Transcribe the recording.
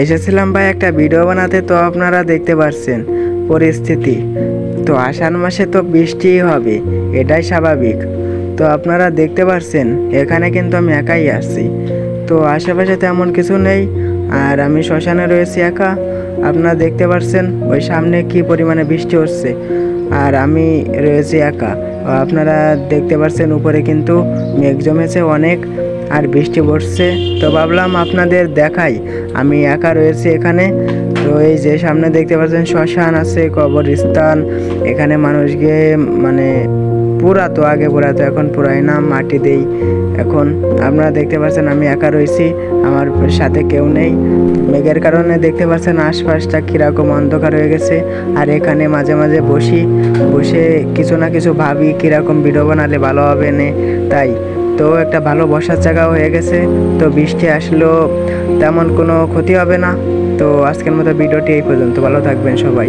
এসেছিলাম ভাই একটা ভিডিও বানাতে, তো আপনারা দেখতে পাচ্ছেন পরিস্থিতি। তো আষাঢ় মাসে তো বৃষ্টিই হবে, এটাই স্বাভাবিক। তো আপনারা দেখতে পাচ্ছেন এখানে কিন্তু আমি একাই আসছি, তো আশেপাশে তেমন কিছু নেই। আর আমি শ্মশানে রয়েছি একা। আপনারা দেখতে পাচ্ছেন ওই সামনে কি পরিমাণে বৃষ্টি হচ্ছে, আর আমি রয়েছি একা। আপনারা দেখতে পাচ্ছেন উপরে কিন্তু মেঘ জমেছে অনেক, আর বৃষ্টি পড়ছে। তো ভাবলাম আপনাদের দেখাই আমি একা রয়েছি এখানে। তো এই যে সামনে দেখতে পাচ্ছেন শ্মশান আছে, কবরস্থান। এখানে মানুষ গিয়ে মানে পুরাতো, আগে পুরাতো, এখন পুরাই না, মাটি দেই এখন। আপনারা দেখতে পাচ্ছেন আমি একা রয়েছি, আমার সাথে কেউ নেই। মেঘের কারণে দেখতে পাচ্ছেন আশপাশটা কীরকম অন্ধকার হয়ে গেছে। আর এখানে মাঝে মাঝে বসে কিছু না কিছু ভাবি কীরকম ভিডিও বানালে ভালো হবে না, তাই। তো একটা ভালো বসার জায়গাও হয়ে গেছে, তো বৃষ্টি আসলেও তেমন কোনো ক্ষতি হবে না। তো আজকের মতো ভিডিওটি এই পর্যন্ত, ভালো থাকবেন সবাই।